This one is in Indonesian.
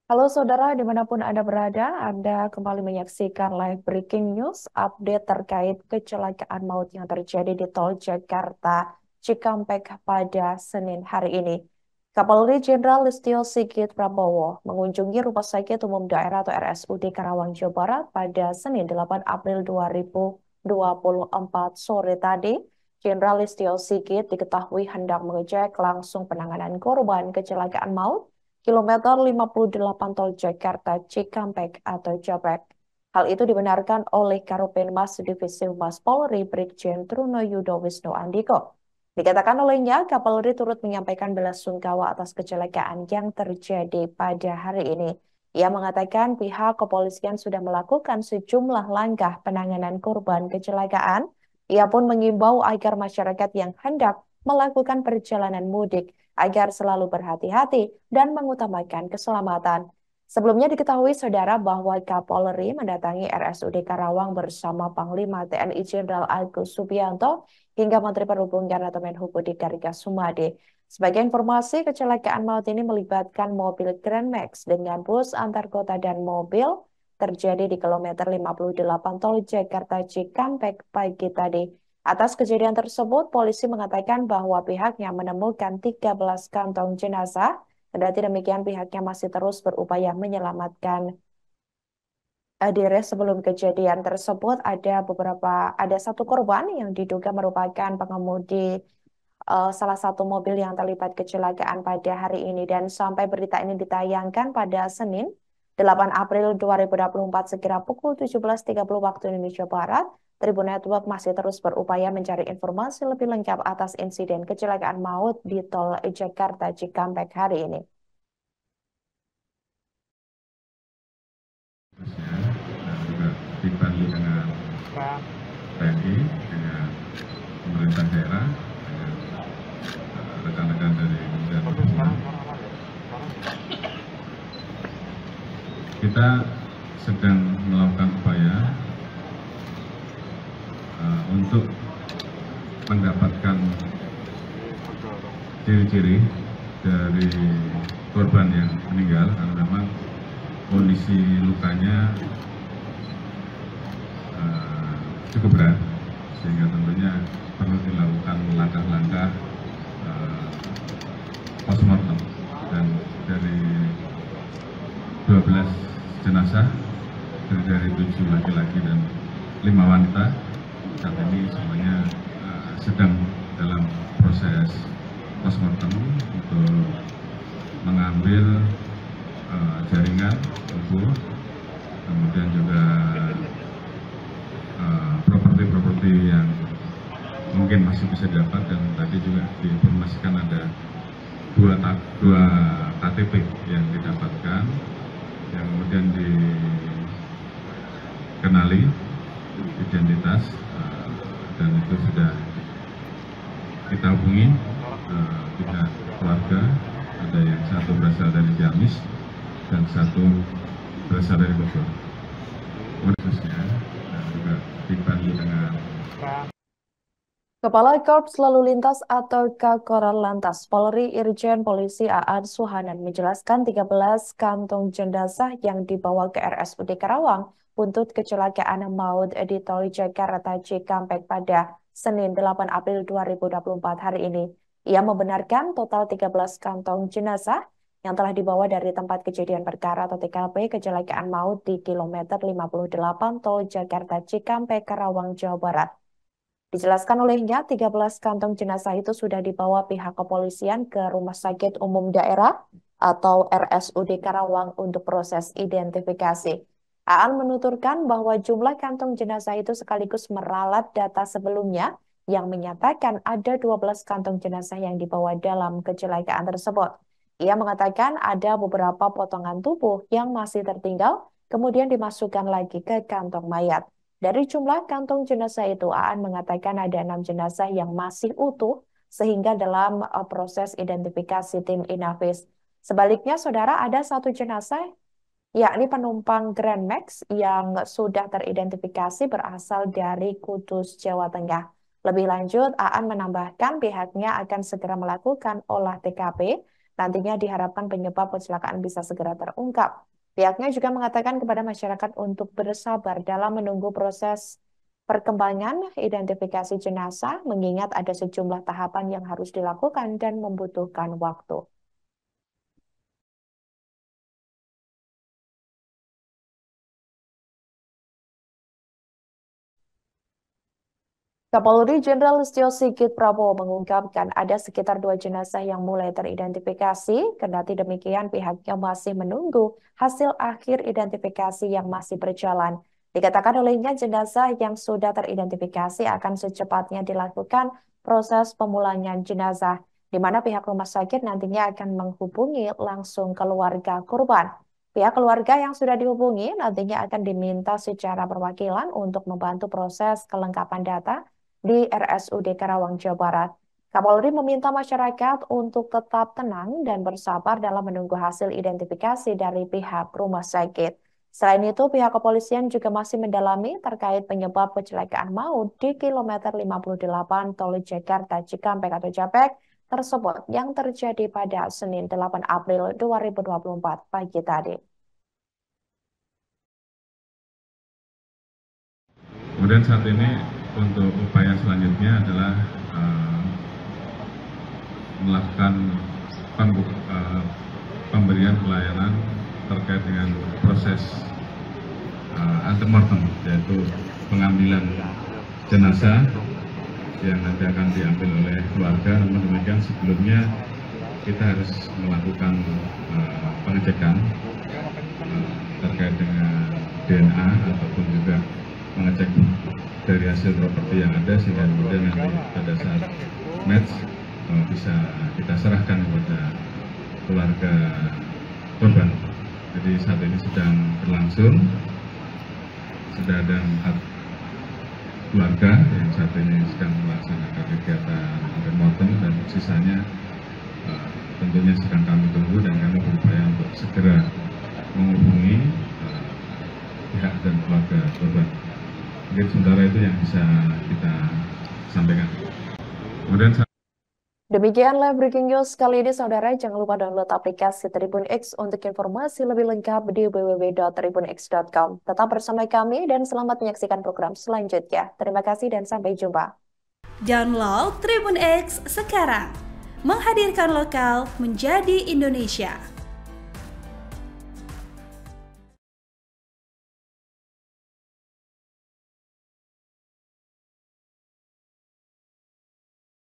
Halo saudara, dimanapun Anda berada, Anda kembali menyaksikan live breaking news update terkait kecelakaan maut yang terjadi di Tol Jakarta Cikampek pada Senin hari ini. Kapolri Jenderal Listio Sigit Prabowo mengunjungi Rumah Sakit Umum Daerah atau RSUD Karawang, Jawa Barat pada Senin 8 April 2024 sore tadi. Jenderal Listio Sigit diketahui hendak mengecek langsung penanganan korban kecelakaan maut kilometer 58 Tol Jakarta Cikampek atau Japek. Hal itu dibenarkan oleh Karopenmas Divisi Humas Polri Brigjen Truno Yudo Wisnu Andiko. Dikatakan olehnya, Kapolri turut menyampaikan belasungkawa atas kecelakaan yang terjadi pada hari ini. Ia mengatakan pihak kepolisian sudah melakukan sejumlah langkah penanganan korban kecelakaan. Ia pun mengimbau agar masyarakat yang hendak melakukan perjalanan mudik agar selalu berhati-hati dan mengutamakan keselamatan. Sebelumnya diketahui saudara bahwa Kapolri mendatangi RSUD Karawang bersama Panglima TNI Jenderal Agus Subianto hingga Menteri Perhubungan atau Menhub Budi Karya Sumadi. Sebagai informasi, kecelakaan maut ini melibatkan mobil Grand Max dengan bus antar kota dan mobil terjadi di kilometer 58 Tol Jakarta Cikampek pagi tadi. Atas kejadian tersebut, polisi mengatakan bahwa pihaknya menemukan 13 kantong jenazah. Kendati demikian, pihaknya masih terus berupaya menyelamatkan diri. Sebelum kejadian tersebut, ada satu korban yang diduga merupakan pengemudi salah satu mobil yang terlibat kecelakaan pada hari ini. Dan sampai berita ini ditayangkan pada Senin, 8 April 2024 sekira pukul 17.30 waktu Indonesia Barat, Tribun Network masih terus berupaya mencari informasi lebih lengkap atas insiden kecelakaan maut di Tol Jakarta Cikampek hari ini. Dan juga dibantu dengan TNI, dengan pemerintah daerah, dengan rekan-rekan dari Kementerian Perhubungan. Kita sedang melakukan upaya untuk mendapatkan ciri-ciri dari korban yang meninggal karena memang kondisi lukanya cukup berat, sehingga tentunya perlu dilakukan langkah-langkah postmortem. Dan dari 12 jenazah terdiri dari 7 laki-laki dan 5 wanita, saat ini semuanya sedang dalam proses postmortem untuk mengambil jaringan tubuh, kemudian juga properti-properti yang mungkin masih bisa didapat. Dan tadi juga diinformasikan ada dua KTP yang didapatkan, yang kemudian dikenali identitas, dan itu sudah kita hubungi pihak keluarga. Ada yang satu berasal dari Ciamis dan satu berasal dari Bogor. Khususnya dan juga dibantu dengan Kepala Korps Lalu Lintas atau Kakor Lantas Polri Irjen Polisi Aan Suhanan menjelaskan 13 kantong jenazah yang dibawa ke RSUD Karawang buntut kecelakaan maut di Tol Jakarta Cikampek pada Senin 8 April 2024 hari ini. Ia membenarkan total 13 kantong jenazah yang telah dibawa dari tempat kejadian perkara atau TKP kecelakaan maut di kilometer 58 Tol Jakarta Cikampek Karawang, Jawa Barat. Dijelaskan olehnya, 13 kantong jenazah itu sudah dibawa pihak kepolisian ke Rumah Sakit Umum Daerah atau RSUD Karawang untuk proses identifikasi. Aan menuturkan bahwa jumlah kantong jenazah itu sekaligus meralat data sebelumnya yang menyatakan ada 12 kantong jenazah yang dibawa dalam kecelakaan tersebut. Ia mengatakan ada beberapa potongan tubuh yang masih tertinggal, kemudian dimasukkan lagi ke kantong mayat. Dari jumlah kantong jenazah itu, Aan mengatakan ada 6 jenazah yang masih utuh, sehingga dalam proses identifikasi tim Inavis. Sebaliknya, saudara, ada satu jenazah, yakni penumpang Grand Max yang sudah teridentifikasi berasal dari Kudus, Jawa Tengah. Lebih lanjut, Aan menambahkan pihaknya akan segera melakukan olah TKP Nantinya diharapkan penyebab kecelakaan bisa segera terungkap. Pihaknya juga mengatakan kepada masyarakat untuk bersabar dalam menunggu proses perkembangan identifikasi jenazah, mengingat ada sejumlah tahapan yang harus dilakukan dan membutuhkan waktu. Kapolri Jenderal Listio Sigit Prabowo mengungkapkan ada sekitar 2 jenazah yang mulai teridentifikasi. Kendati demikian, pihaknya masih menunggu hasil akhir identifikasi yang masih berjalan. Dikatakan olehnya jenazah yang sudah teridentifikasi akan secepatnya dilakukan proses pemulangan jenazah, di mana pihak rumah sakit nantinya akan menghubungi langsung keluarga korban. Pihak keluarga yang sudah dihubungi nantinya akan diminta secara perwakilan untuk membantu proses kelengkapan data di RSUD Karawang, Jawa Barat. Kapolri meminta masyarakat untuk tetap tenang dan bersabar dalam menunggu hasil identifikasi dari pihak rumah sakit. Selain itu, pihak kepolisian juga masih mendalami terkait penyebab kecelakaan maut di kilometer 58 Tol Jakarta Cikampek atau Japek tersebut yang terjadi pada Senin 8 April 2024 pagi tadi. Kemudian saat ini untuk upaya selanjutnya adalah melakukan pemberian pelayanan terkait dengan proses antemortem, yaitu pengambilan jenazah yang nanti akan diambil oleh keluarga. Namun demikian sebelumnya kita harus melakukan pengecekan terkait dengan DNA ataupun juga mengecek dari hasil properti yang ada, sehingga kemudian nanti pada saat match bisa kita serahkan kepada keluarga korban. Jadi saat ini sedang berlangsung, sudah ada 4 keluarga yang saat ini sedang melaksanakan kegiatan antemortem, dan sisanya tentunya sedang kami tunggu dan kami berupaya untuk segera menghubungi pihak dan keluarga korban. Mungkin sementara itu yang bisa kita sampaikan. Kemudian Demikian live breaking news kali ini, saudara. Jangan lupa download aplikasi Tribun X untuk informasi lebih lengkap di www.tribunx.com. Tetap bersama kami dan selamat menyaksikan program selanjutnya. Terima kasih dan sampai jumpa. Download Tribun X sekarang. Menghadirkan lokal menjadi Indonesia.